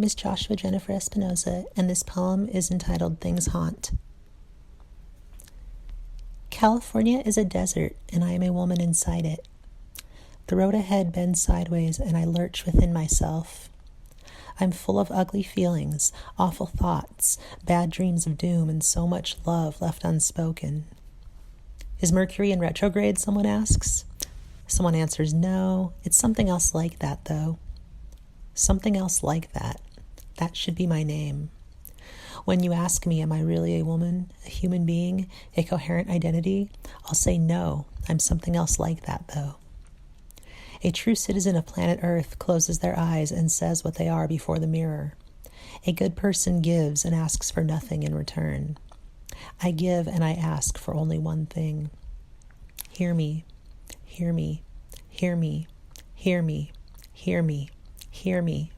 name is Joshua Jennifer Espinoza, and this poem is entitled Things Haunt. California is a desert, and I am a woman inside it. The road ahead bends sideways, and I lurch within myself. I'm full of ugly feelings, awful thoughts, bad dreams of doom, and so much love left unspoken. Is Mercury in retrograde, someone asks? Someone answers, no, it's something else like that, though. Something else like that. That should be my name. When you ask me, am I really a woman, a human being, a coherent identity? I'll say no, I'm something else like that, though. A true citizen of planet Earth closes their eyes and says what they are before the mirror. A good person gives and asks for nothing in return. I give and I ask for only one thing. Hear me, hear me, hear me, hear me, hear me. Hear me.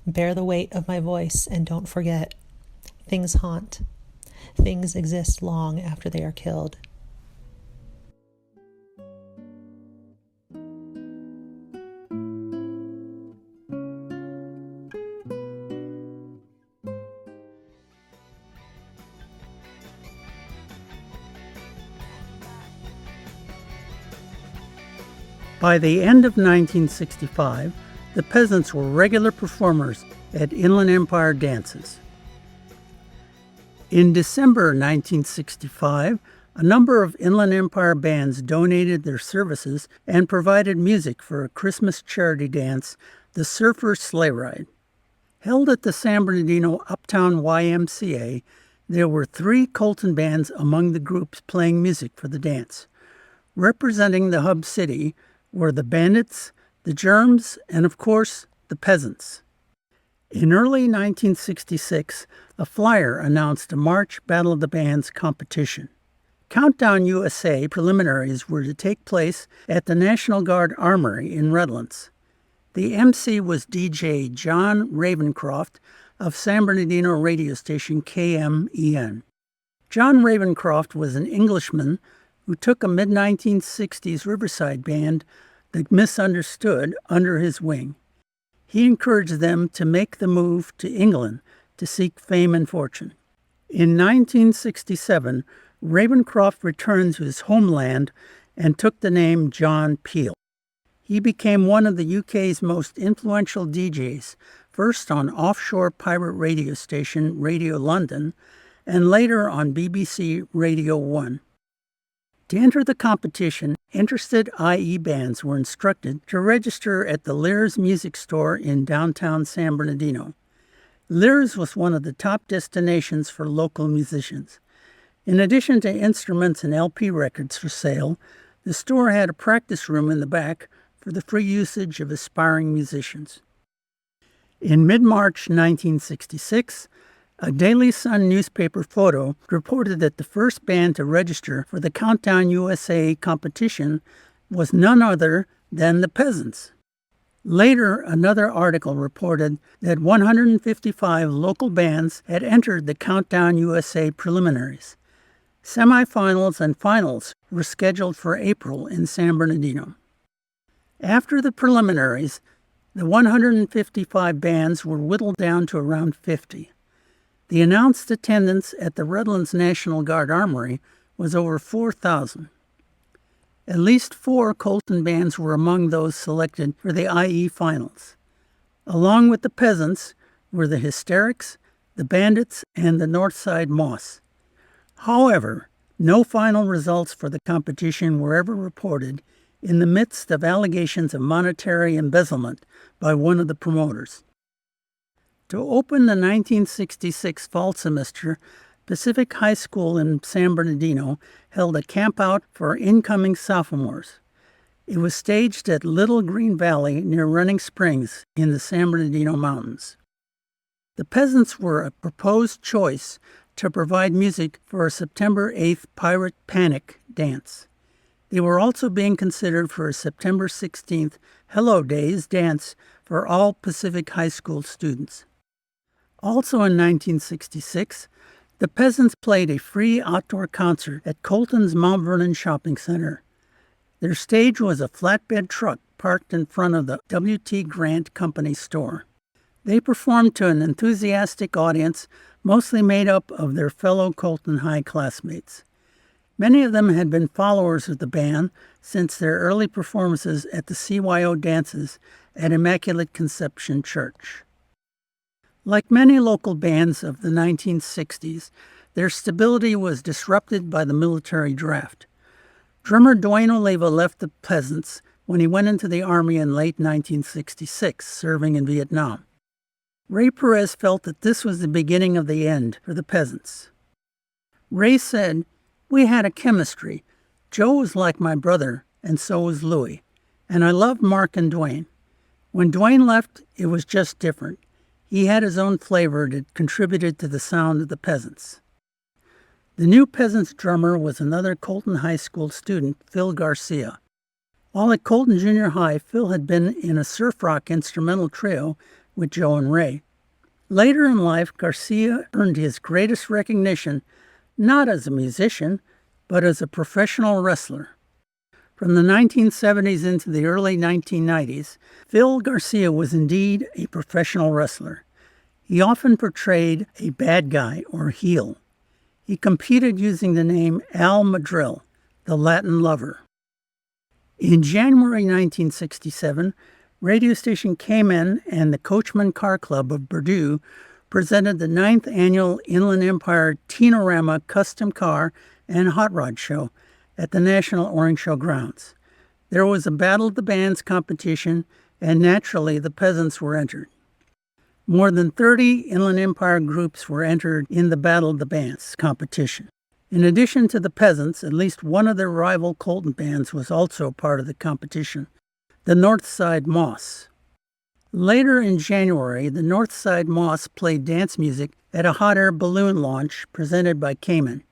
Bear the weight of my voice and don't forget. Things haunt. Things exist long after they are killed. By the end of 1965, the Peasants were regular performers at Inland Empire dances. In December 1965, a number of Inland Empire bands donated their services and provided music for a Christmas charity dance, the Surfer Sleigh Ride. Held at the San Bernardino Uptown YMCA, there were 3 Colton bands among the groups playing music for the dance. Representing the hub city were the Bandits, the Germs, and of course, the Peasants. In early 1966, a flyer announced a March Battle of the Bands competition. Countdown USA preliminaries were to take place at the National Guard Armory in Redlands. The MC was DJ John Ravencroft of San Bernardino radio station KMEN. John Ravencroft was an Englishman who took a mid-1960s Riverside band, The Misunderstood, under his wing. He encouraged them to make the move to England to seek fame and fortune. In 1967, Ravencroft returned to his homeland and took the name John Peel. He became one of the UK's most influential DJs, first on offshore pirate radio station Radio London, and later on BBC Radio 1. To enter the competition, interested IE bands were instructed to register at the Lear's Music Store in downtown San Bernardino. Lear's was one of the top destinations for local musicians. In addition to instruments and LP records for sale, the store had a practice room in the back for the free usage of aspiring musicians. In mid-March 1966, a Daily Sun newspaper photo reported that the first band to register for the Countdown USA competition was none other than the Peasants. Later, another article reported that 155 local bands had entered the Countdown USA preliminaries. Semifinals and finals were scheduled for April in San Bernardino. After the preliminaries, the 155 bands were whittled down to around 50. The announced attendance at the Redlands National Guard Armory was over 4,000. At least 4 Colton bands were among those selected for the IE finals. Along with the Peasants were the Hysterics, the Bandits, and the Northside Moss. However, no final results for the competition were ever reported in the midst of allegations of monetary embezzlement by one of the promoters. To open the 1966 fall semester, Pacific High School in San Bernardino held a campout for incoming sophomores. It was staged at Little Green Valley near Running Springs in the San Bernardino Mountains. The Peasants were a proposed choice to provide music for a September 8th Pirate Panic dance. They were also being considered for a September 16th Hello Days dance for all Pacific High School students. Also in 1966, the Peasants played a free outdoor concert at Colton's Mount Vernon Shopping Center. Their stage was a flatbed truck parked in front of the W.T. Grant Company store. They performed to an enthusiastic audience, mostly made up of their fellow Colton High classmates. Many of them had been followers of the band since their early performances at the CYO dances at Immaculate Conception Church. Like many local bands of the 1960s, their stability was disrupted by the military draft. Drummer Dwayne Oliva left the Peasants when he went into the Army in late 1966, serving in Vietnam. Ray Perez felt that this was the beginning of the end for the Peasants. Ray said, "We had a chemistry. Joe was like my brother, and so was Louie. And I loved Mark and Dwayne. When Dwayne left, it was just different. He had his own flavor that contributed to the sound of the Peasants." The new Peasants drummer was another Colton High School student, Phil Garcia. While at Colton Junior High, Phil had been in a surf rock instrumental trio with Joe and Ray. Later in life, Garcia earned his greatest recognition not as a musician, but as a professional wrestler. From the 1970s into the early 1990s, Phil Garcia was indeed a professional wrestler. He often portrayed a bad guy or heel. He competed using the name Al Madril, the Latin lover. In January 1967, radio station Cayman and the Coachman Car Club of Purdue presented the 9th annual Inland Empire Teenorama Custom Car and Hot Rod Show at the National Orange Show grounds. There was a Battle of the Bands competition, and naturally the Peasants were entered. More than 30 Inland Empire groups were entered in the Battle of the Bands competition. In addition to the Peasants, at least one of their rival Colton bands was also part of the competition, the Northside Moss. Later in January, the Northside Moss played dance music at a hot air balloon launch presented by Cayman.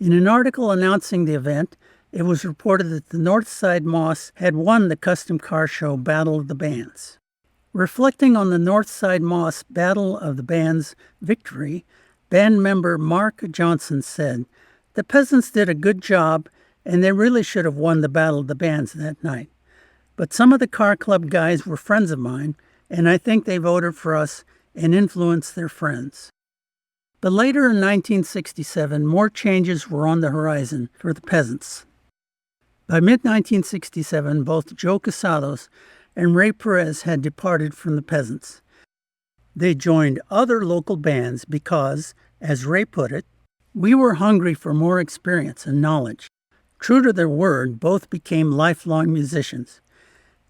In an article announcing the event, it was reported that the Northside Moss had won the custom car show Battle of the Bands. Reflecting on the Northside Moss Battle of the Bands victory, band member Mark Johnson said, "The Peasants did a good job, and they really should have won the Battle of the Bands that night. But some of the car club guys were friends of mine, and I think they voted for us and influenced their friends." But later in 1967, more changes were on the horizon for the Peasants. By mid-1967, both Joe Casados and Ray Perez had departed from the Peasants. They joined other local bands because, as Ray put it, "We were hungry for more experience and knowledge." True to their word, both became lifelong musicians.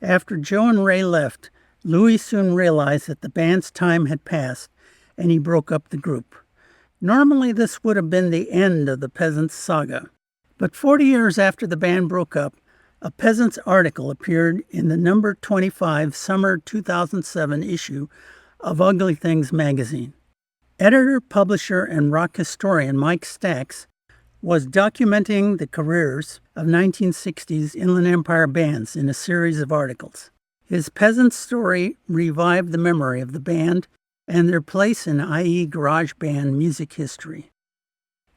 After Joe and Ray left, Louis soon realized that the band's time had passed, and he broke up the group. Normally, this would have been the end of the Peasants saga. But 40 years after the band broke up, a Peasants article appeared in the number 25 summer 2007 issue of Ugly Things magazine. Editor, publisher, and rock historian Mike Stax was documenting the careers of 1960s Inland Empire bands in a series of articles. His Peasants story revived the memory of the band and their place in IE garage band music history.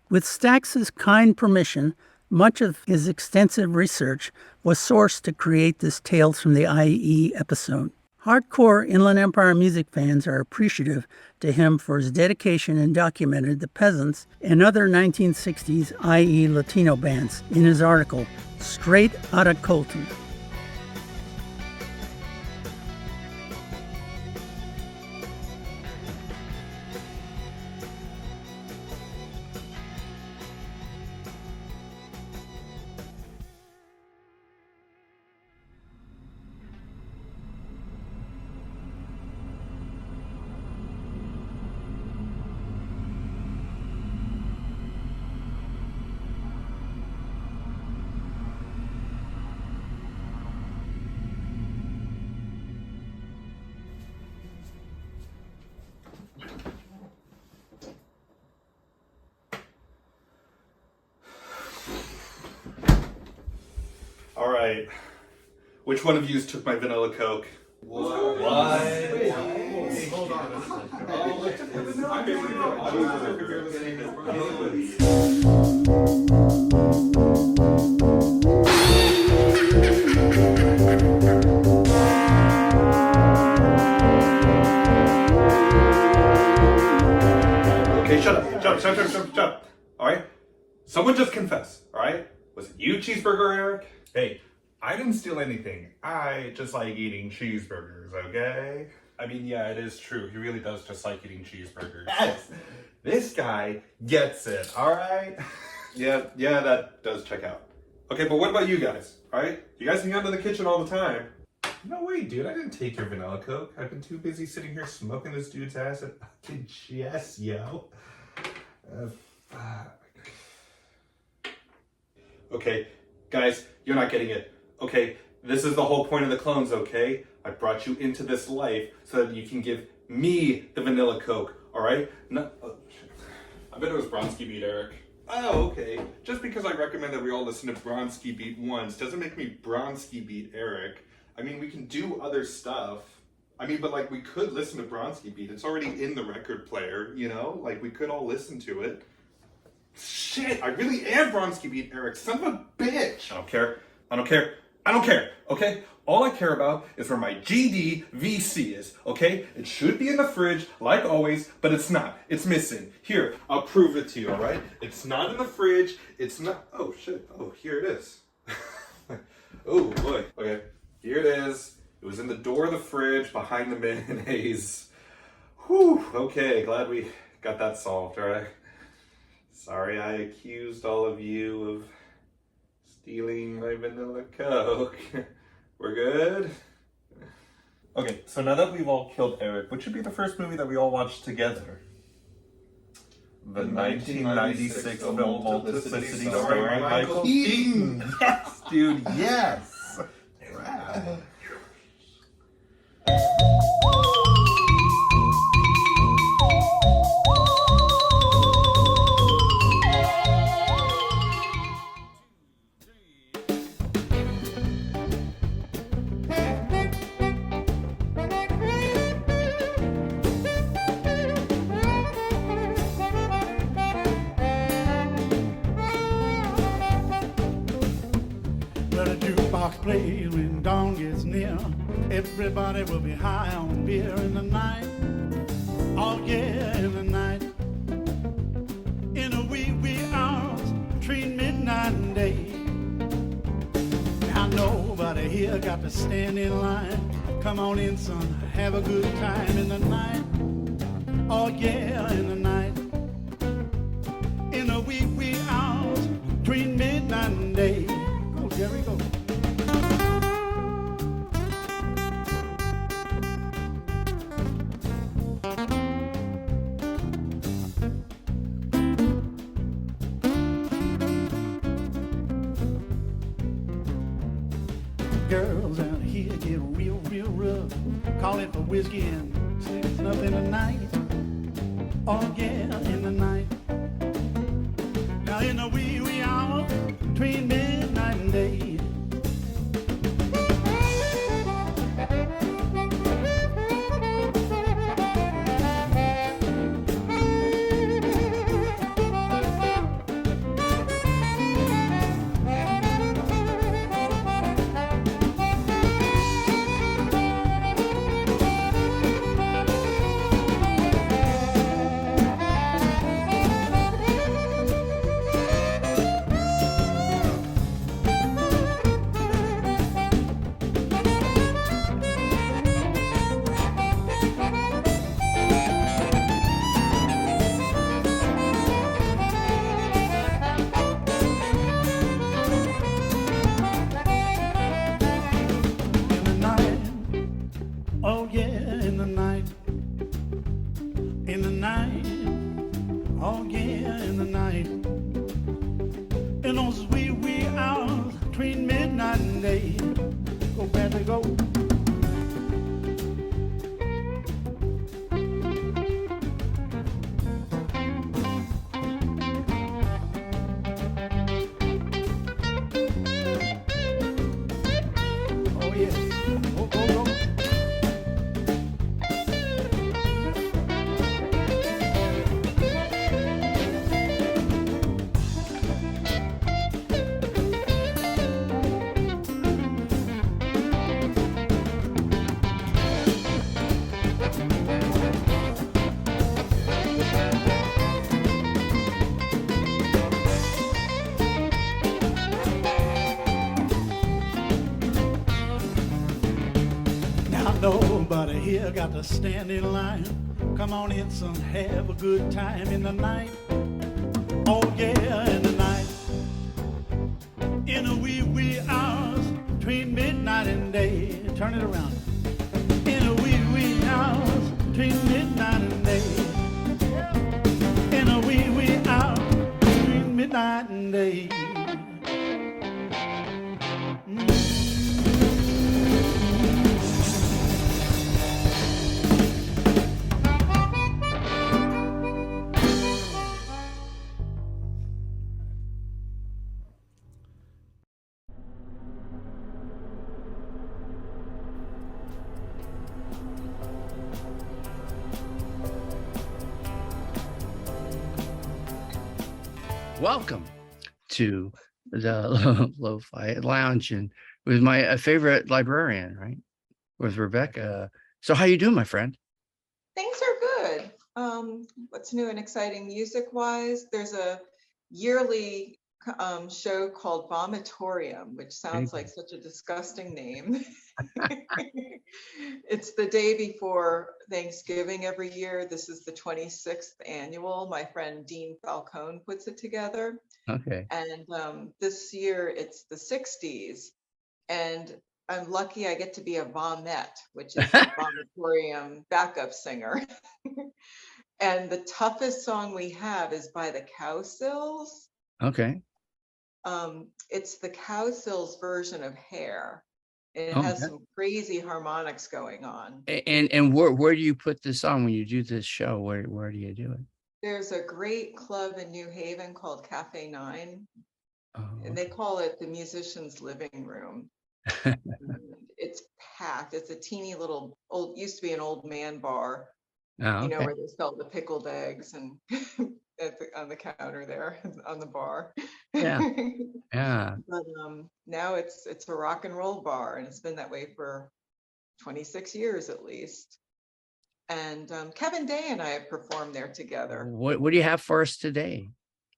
With Stax's kind permission, much of his extensive research was sourced to create this Tales from the IE episode. Hardcore Inland Empire music fans are appreciative to him for his dedication and documented the Peasants and other 1960s IE Latino bands in his article, Straight Outta Colton. All right. Which one of you took my vanilla Coke? What? Wait, hold on. Shut. All right? Someone just confess, all right? Was it you, Cheeseburger Eric? Hey, I didn't steal anything. I just like eating cheeseburgers, okay? I mean, yeah, it is true. He really does just like eating cheeseburgers. Yes, this guy gets it, all right? Yeah, that does check out. Okay, but what about you guys, all right? You guys hang out in the kitchen all the time. No way, dude. I didn't take your vanilla Coke. I've been too busy sitting here smoking this dude's ass at fucking chest, yo. Fuck. Okay, guys, you're not getting it. Okay, this is the whole point of the clones, okay? I brought you into this life so that you can give me the vanilla Coke, all right? No, oh, shit. I bet it was Bronski Beat, Eric. Oh, okay. Just because I recommend that we all listen to Bronski Beat once doesn't make me Bronski Beat Eric. I mean, we can do other stuff. I mean, but like, we could listen to Bronski Beat. It's already in the record player, you know? Like, we could all listen to it. Shit, I really am Bronski Beat Eric. Son of a bitch. I don't care, okay? All I care about is where my GDVC is, okay? It should be in the fridge, like always, but it's not. It's missing. Here, I'll prove it to you, all right? It's not in the fridge. It's not. Oh, shit. Oh, here it is. Oh, boy. Okay, here it is. It was in the door of the fridge behind the mayonnaise. Whew, okay, glad we got that solved, all right? Sorry I accused all of you of stealing my vanilla Coke. We're good? Okay, so now that we've all killed Eric, what should be the first movie that we all watch together? The 1996 film Multiplicity starring Michael Keaton. Yes, dude, yes! Wow. Plays when dawn gets near. Everybody will be high on beer in the night. Oh yeah, in the night. In a wee hours between midnight and day. Now nobody here got to stand in line. Come on in, son, have a good time in the night. Oh yeah, in the night. In a wee hours between midnight and day. Go, Jerry, go. Girls out here get real rough. Calling for whiskey and sleeping up in the night. Oh yeah, in the night. Now in the wee hours between midnight and day. Oh yeah, in the night, oh yeah, in the night, in those wee hours between midnight and day, go Bradley, go. Oh yeah, go. Everybody here got to stand in line. Come on in, son, have a good time in the night. Oh yeah, in the night. In the wee, wee hours between midnight and day. Turn it around. In the wee, wee hours between midnight and day. In the wee, wee hours between midnight and day. Welcome to the Lo-Fi Lounge, and with my favorite librarian, right? With Rebecca. So how you doing, my friend? Things are good. What's new and exciting music-wise? There's a yearly show called Vomitorium, which sounds like such a disgusting name. It's the day before Thanksgiving every year. This is the 26th annual. My friend Dean Falcone puts it together. Okay. And this year it's the 60s. And I'm lucky I get to be a vomette, which is a vomitorium backup singer. And the toughest song we have is by the Cowsills. Okay. It's the Cowsills version of Hair. And it has some crazy harmonics going on. And where do you put this on when you do this show? Where do you do it? There's a great club in New Haven called Cafe 9. Oh, And they call it the musician's living room. It's packed. It's a teeny little used to be an old man bar, okay. You know, where they sell the pickled eggs and on the counter there on the bar. Yeah. Yeah. But now it's a rock and roll bar, and it's been that way for 26 years at least. And Kevin Day and I have performed there together. What do you have for us today?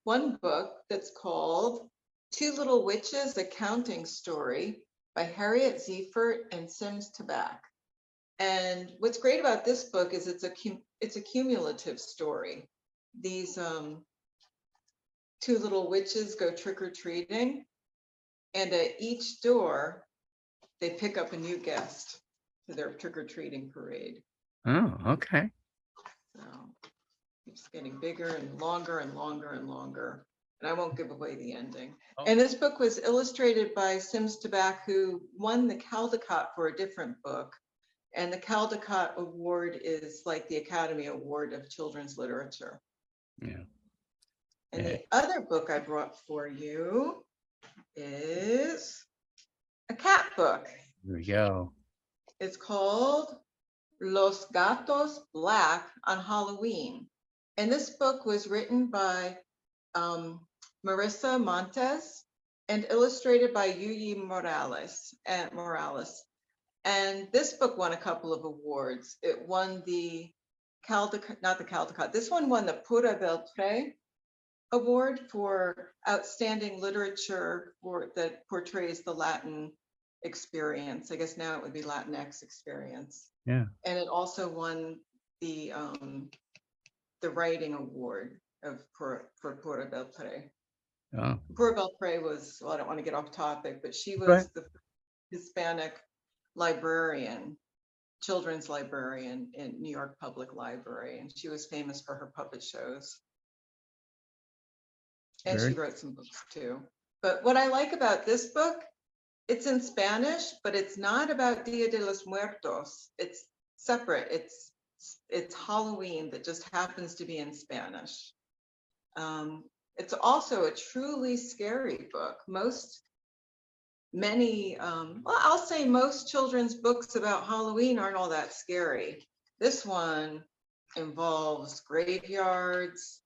One book that's called Two Little Witches: A Counting Story by Harriet Ziefert and Sims Tabak. And what's great about this book is it's a cumulative story. These two little witches go trick-or-treating, and at each door they pick up a new guest to their trick-or-treating parade. Oh, okay. So it's getting bigger and longer and longer and longer. And I won't give away the ending. Oh. And this book was illustrated by Sims Tabak, who won the Caldecott for a different book. And the Caldecott Award is like the Academy Award of Children's Literature. Yeah. And the other book I brought for you is a cat book. There we go. It's called Los Gatos Black on Halloween. And this book was written by Marissa Montes and illustrated by Yuyi Morales. And this book won a couple of awards. It won the Caldecott, not the Caldecott. This one won the Pura Belpré Award for outstanding literature that portrays the Latin experience. I guess now it would be Latinx experience. Yeah. And it also won the writing award for Pura Belpré. Oh. Pura Belpré was, well, I don't want to get off topic, but she was the Hispanic librarian, children's librarian in New York Public Library, and she was famous for her puppet shows. And she wrote some books too. But what I like about this book, it's in Spanish, but it's not about Dia de los Muertos. It's separate. It's Halloween that just happens to be in Spanish. It's also a truly scary book. I'll say most children's books about Halloween aren't all that scary. This one involves graveyards,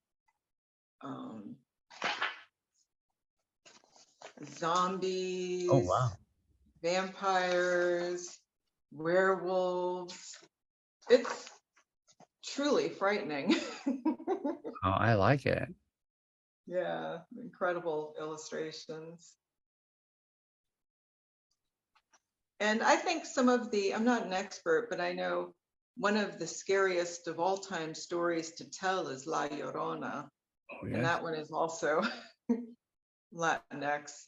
zombies, oh, wow. Vampires, werewolves. It's truly frightening. Oh, I like it. Yeah, incredible illustrations. And I think some of I'm not an expert, but I know one of the scariest of all time stories to tell is La Llorona. Oh, And yes. that one is also Latinx.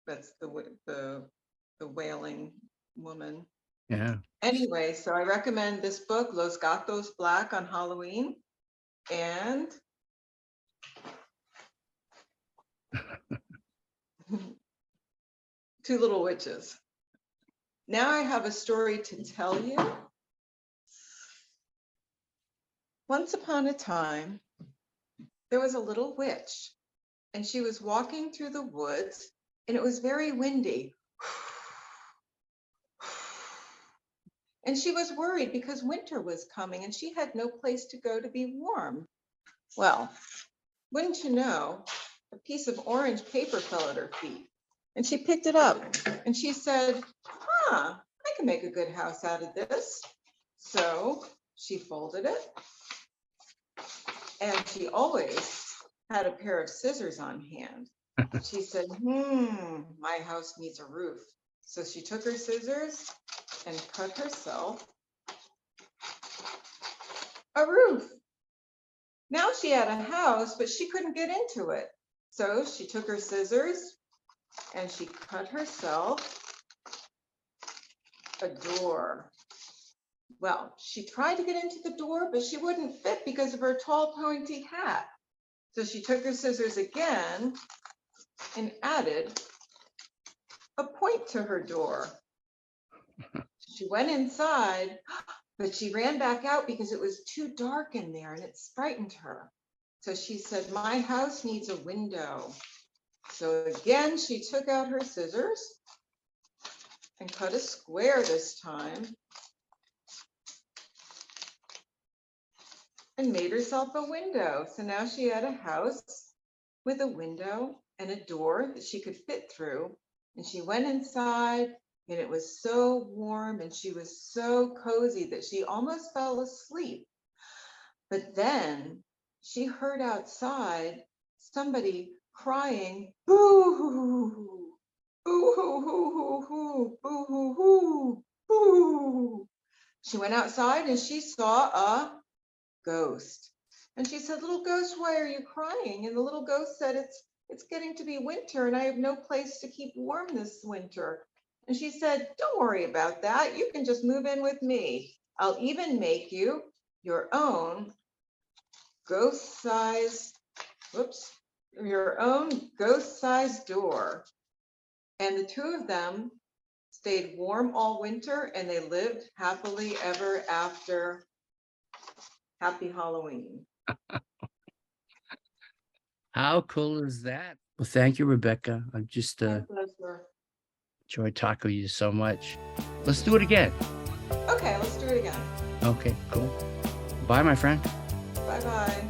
That's the wailing woman. Yeah. Anyway, so I recommend this book, Los Gatos Black, on Halloween. And Two Little Witches. Now I have a story to tell you. Once upon a time, there was a little witch, and she was walking through the woods, and it was very windy. And she was worried because winter was coming and she had no place to go to be warm. Well, wouldn't you know, a piece of orange paper fell at her feet. And she picked it up and she said, I can make a good house out of this. So she folded it. And she always had a pair of scissors on hand. She said, my house needs a roof. So she took her scissors and cut herself a roof. Now she had a house, but she couldn't get into it. So she took her scissors and she cut herself a door. Well, she tried to get into the door, but she wouldn't fit because of her tall, pointy hat. So she took her scissors again and added a point to her door. She went inside, but she ran back out because it was too dark in there and it frightened her. So she said, my house needs a window. So again, she took out her scissors and cut a square this time and made herself a window. So now she had a house with a window and a door that she could fit through. And she went inside and it was so warm and she was so cozy that she almost fell asleep. But then she heard outside somebody crying, boo-hoo, boo-hoo-hoo-hoo-hoo, boo-hoo-hoo, boo. She went outside and she saw a ghost. And she said, little ghost, why are you crying? And the little ghost said, it's getting to be winter and I have no place to keep warm this winter. And she said, don't worry about that. You can just move in with me. I'll even make you your own ghost-sized door. And the two of them stayed warm all winter and they lived happily ever after. Happy Halloween. How cool is that? Well, thank you, Rebecca. I've just My pleasure. enjoyed talking with you so much. Let's do it again. Okay, let's do it again. Okay, cool. Bye, my friend. Bye-bye.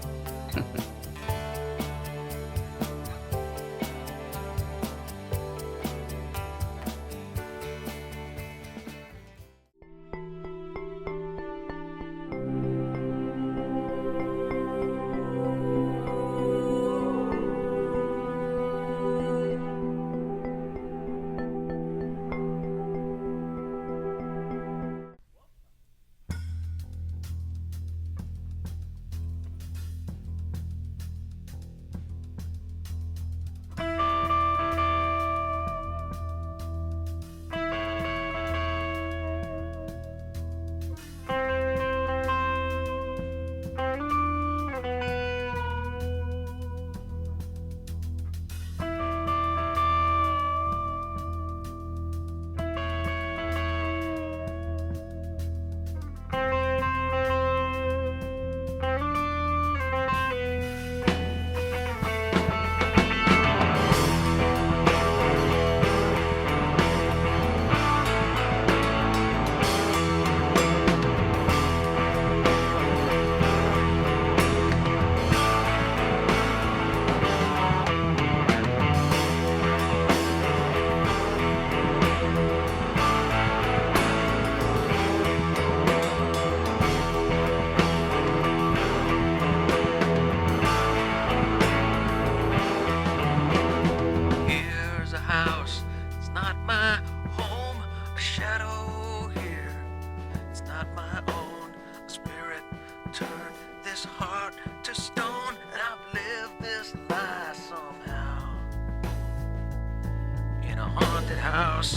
house.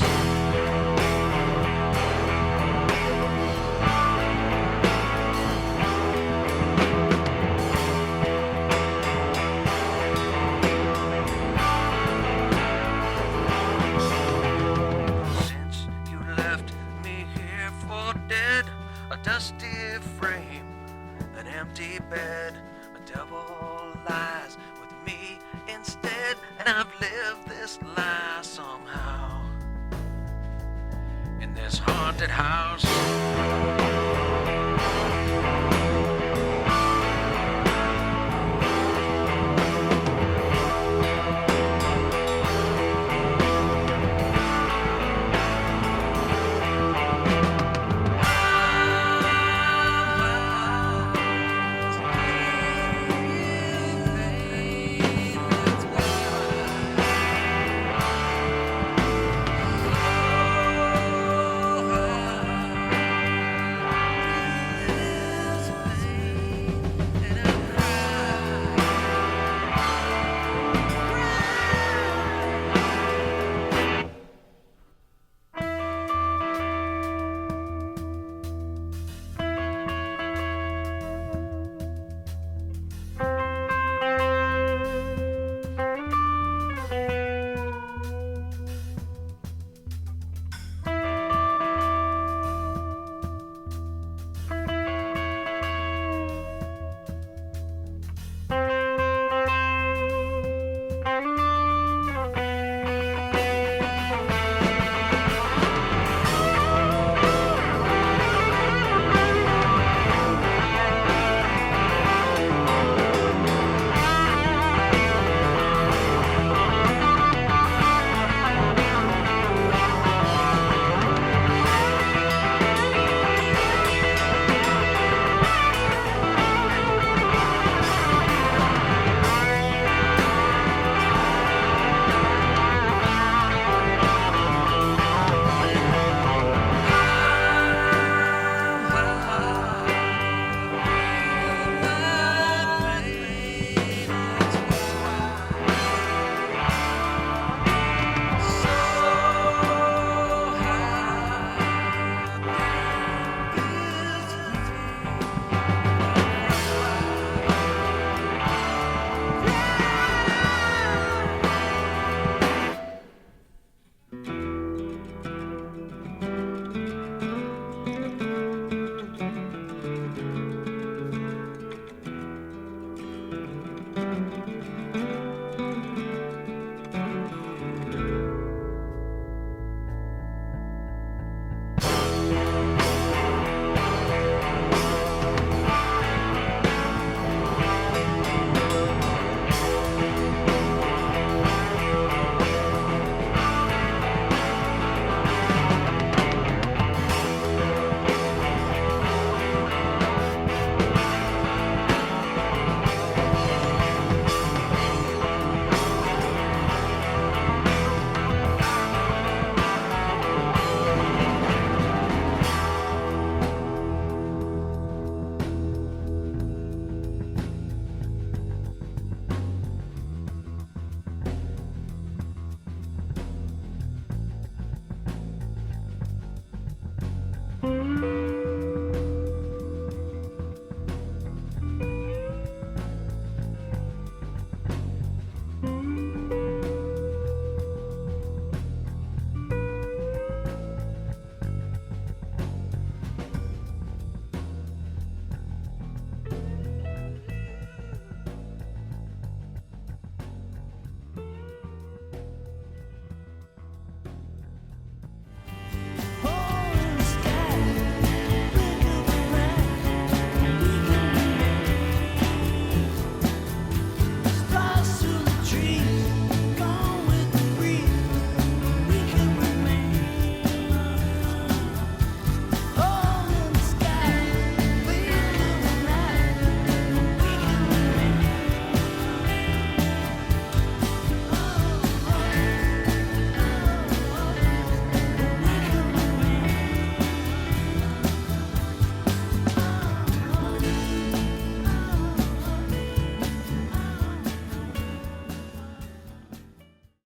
Since you left me here for dead, a dusty frame, an empty bed, a devil lies with me instead, and I've lived this lie somehow in this haunted house.